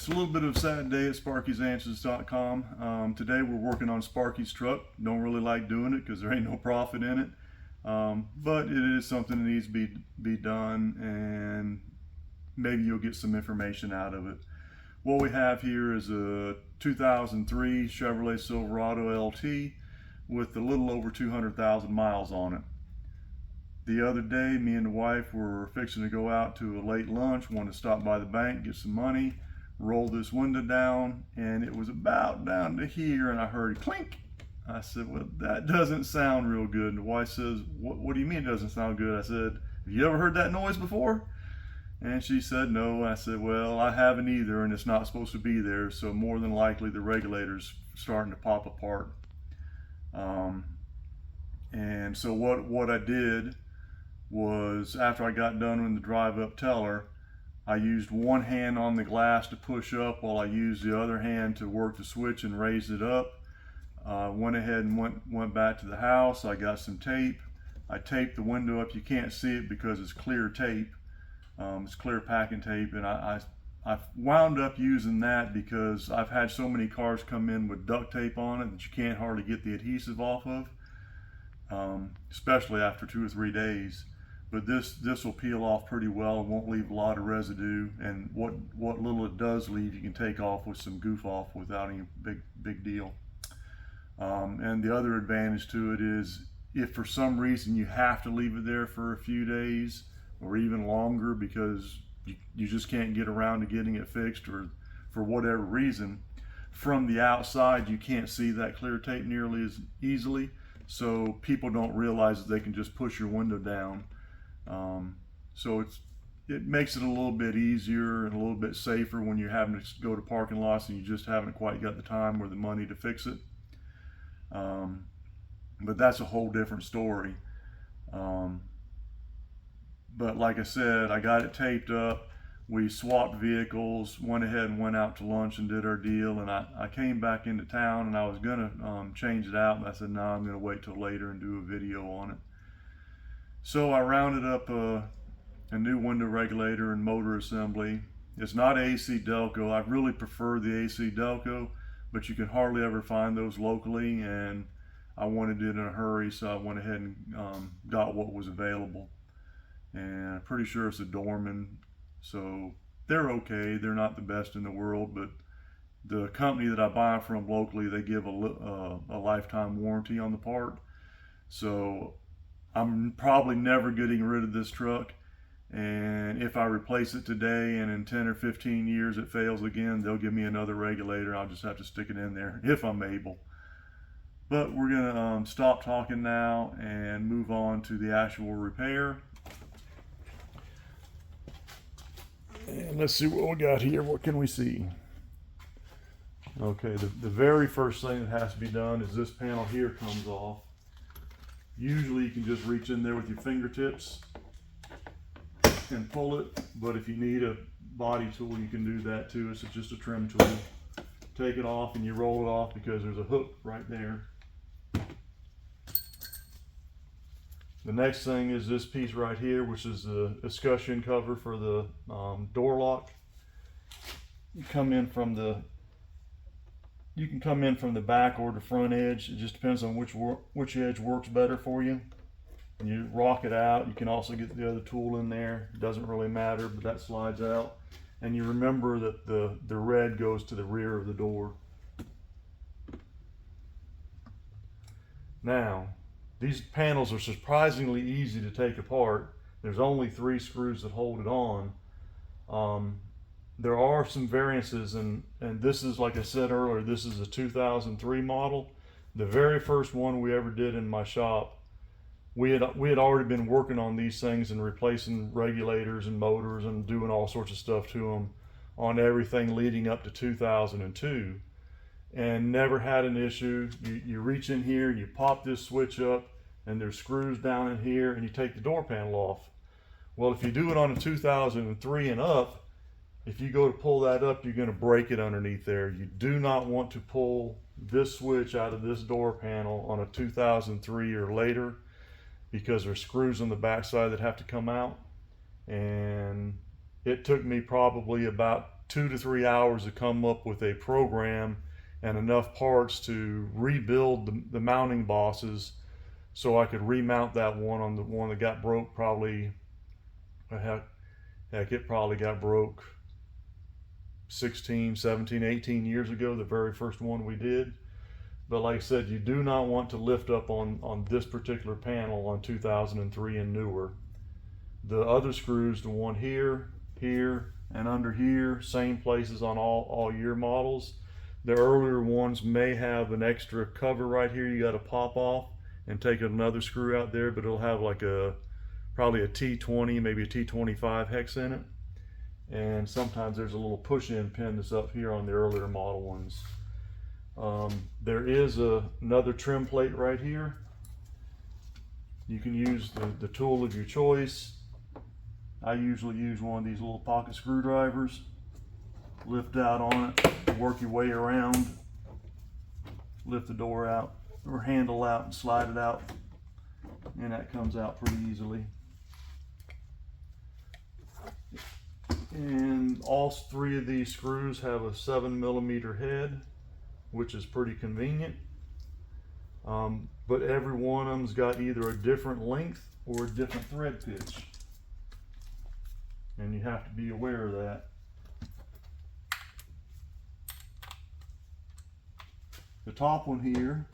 It's a little bit of a sad day at Sparky'sAnswers.com. Today we're working on Sparky's truck. Don't really like doing it because there ain't no profit in it. But it is something that needs to be done, and maybe you'll get some information out of it. What we have here is a 2003 Chevrolet Silverado LT with a little over 200,000 miles on it. The other day, me and the wife were fixing to go out to a late lunch, wanted to stop by the bank, get some money, roll this window down, and it was about down to here, and I heard clink. I said, well, that doesn't sound real good. And the wife says, what do you mean it doesn't sound good? I said, have you ever heard that noise before? And she said, no. I said, well, I haven't either, and it's not supposed to be there, so more than likely the regulator's starting to pop apart. And so what I did was, after I got done with the drive up teller, I used one hand on the glass to push up while I used the other hand to work the switch and raise it up. Went ahead and went back to the house. I got some tape. I taped the window up. You can't see it because it's clear tape. It's clear packing tape, and I wound up using that because I've had so many cars come in with duct tape on it that you can't hardly get the adhesive off of, especially after 2 or 3 days. But this will peel off pretty well and won't leave a lot of residue, and what little it does leave you can take off with some goof off without any big deal. And the other advantage to it is, if for some reason you have to leave it there for a few days or even longer because you just can't get around to getting it fixed, or for whatever reason, from the outside you can't see that clear tape nearly as easily, so people don't realize that they can just push your window down. So it makes it a little bit easier and a little bit safer when you're having to go to parking lots and you just haven't quite got the time or the money to fix it. But that's a whole different story. But like I said, I got it taped up. We swapped vehicles, went ahead and went out to lunch and did our deal. And I came back into town and I was gonna change it out, and I said, no, I'm gonna wait till later and do a video on it. So I rounded up a new window regulator and motor assembly. It's not AC Delco. I really prefer the AC Delco, but you can hardly ever find those locally, and I wanted it in a hurry, so I went ahead and got what was available. And I'm pretty sure it's a Dorman, so they're okay. They're not the best in the world, but the company that I buy from locally, they give a lifetime warranty on the part. So I'm probably never getting rid of this truck, and if I replace it today and in 10 or 15 years it fails again, they'll give me another regulator. I'll just have to stick it in there if I'm able. But we're gonna stop talking now and move on to the actual repair. And let's see what we got here. What can we see? Okay, the very first thing that has to be done is this panel here comes off. Usually you can just reach in there with your fingertips and pull it, but if you need a body tool, you can do that too. It's just a trim tool. Take it off and you roll it off because there's a hook right there. The next thing is this piece right here, which is the escutcheon cover for the door lock. You can come in from the back or the front edge. It just depends on which edge works better for you. And you rock it out. You can also get the other tool in there. It doesn't really matter, but that slides out. And you remember that the red goes to the rear of the door. Now, these panels are surprisingly easy to take apart. There's only 3 screws that hold it on. There are some variances, and this is, like I said earlier, this is a 2003 model. The very first one we ever did in my shop, we had already been working on these things and replacing regulators and motors and doing all sorts of stuff to them on everything leading up to 2002, and never had an issue. You reach in here, you pop this switch up, and there's screws down in here, and you take the door panel off. Well, if you do it on a 2003 and up, if you go to pull that up, you're going to break it underneath there. You do not want to pull this switch out of this door panel on a 2003 or later, because there's screws on the back side that have to come out. And it took me probably about 2 to 3 hours to come up with a program and enough parts to rebuild the mounting bosses, so I could remount that one on the one that got broke probably, heck, it probably got broke 16, 17, 18 years ago, the very first one we did. But like I said, you do not want to lift up on this particular panel on 2003 and newer. The other screws, the one here, here, and under here, same places on all year models. The earlier ones may have an extra cover right here you got to pop off and take another screw out there, but it'll have like probably a T20, maybe a T25 hex in it. And sometimes there's a little push-in pin that's up here on the earlier model ones. There is another trim plate right here. You can use the tool of your choice. I usually use one of these little pocket screwdrivers. Lift out on it, work your way around, lift the door out or handle out and slide it out, and that comes out pretty easily. And all three of these screws have a 7mm head, which is pretty convenient. But every one of them's got either a different length or a different thread pitch, and you have to be aware of that. The top one here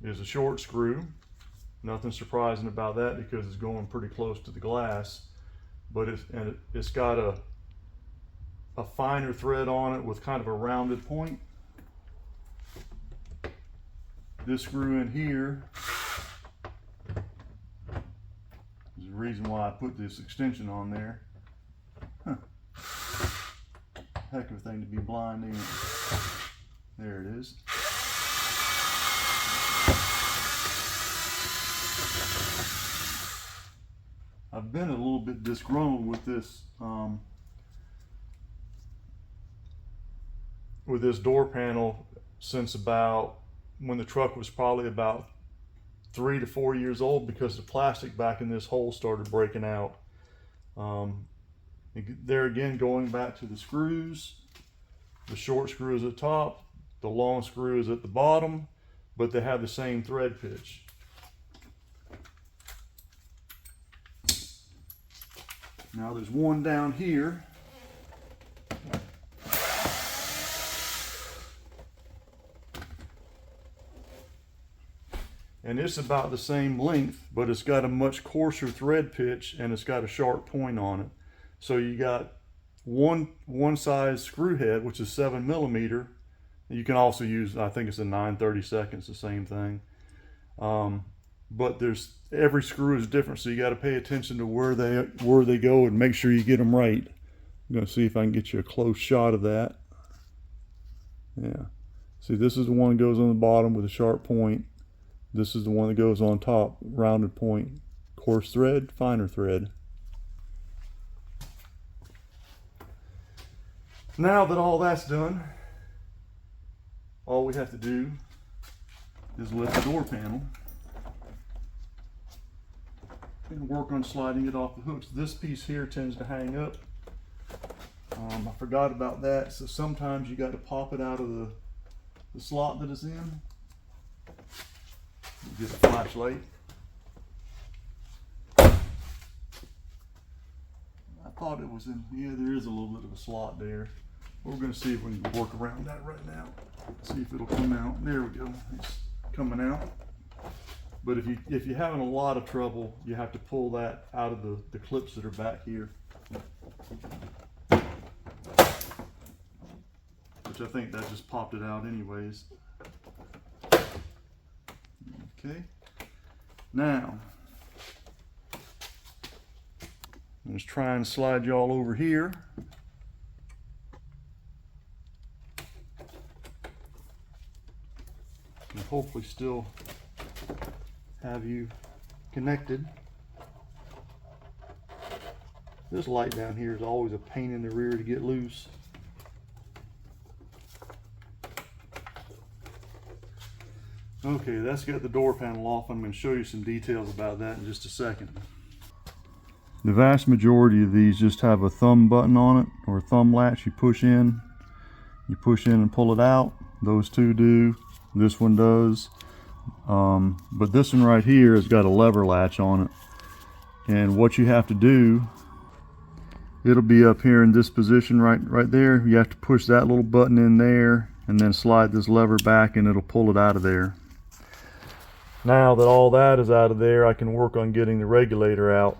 is a short screw. Nothing surprising about that because it's going pretty close to the glass, but it's got a finer thread on it with kind of a rounded point. This screw in here is the reason why I put this extension on there. Heck of a thing to be blind in. There it is. I've been a little bit disgruntled with this door panel since about when the truck was probably about 3 to 4 years old, because the plastic back in this hole started breaking out. There again, going back to the screws, the short screw is at the top, the long screw is at the bottom, but they have the same thread pitch. Now there's one down here. And it's about the same length, but it's got a much coarser thread pitch and it's got a sharp point on it. So you got one size screw head, which is 7mm. You can also use, I think it's a 9/32, the same thing. But every screw is different, so you got to pay attention to where they go and make sure you get them right. I'm going to see if I can get you a close shot of that. Yeah. See, this is the one that goes on the bottom with a sharp point. This is the one that goes on top, rounded point. Coarse thread, finer thread. Now that all that's done, all we have to do is lift the door panel and work on sliding it off the hooks. This piece here tends to hang up. I forgot about that, so sometimes you got to pop it out of the slot that it's in. Get a flashlight. I thought it was in, yeah, there is a little bit of a slot there. We're going to see if we can work around that right now. See if it'll come out. There we go. It's coming out. But if you're having a lot of trouble, you have to pull that out of the clips that are back here. Which I think that just popped it out anyways. Okay. Now, let's try and slide y'all over here. And hopefully still have you connected. This light down here is always a pain in the rear to get loose. Okay, that's got the door panel off. I'm going to show you some details about that in just a second. The vast majority of these just have a thumb button on it, or a thumb latch. You push in and pull it out. Those two do. This one does. But this one right here has got a lever latch on it. And what you have to do, it'll be up here in this position right there. You have to push that little button in there and then slide this lever back and it'll pull it out of there. Now that all that is out of there, I can work on getting the regulator out.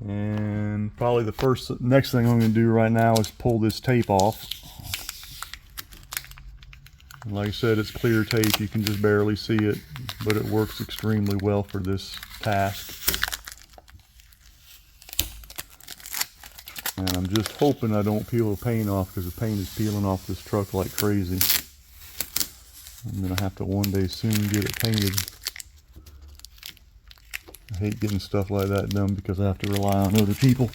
And probably the next thing I'm going to do right now is pull this tape off. Like I said, it's clear tape. You can just barely see it, but it works extremely well for this task. And I'm just hoping I don't peel the paint off, because the paint is peeling off this truck like crazy. I'm going to have to one day soon get it painted. I hate getting stuff like that done because I have to rely on other people.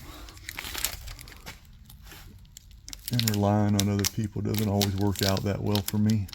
And relying on other people doesn't always work out that well for me.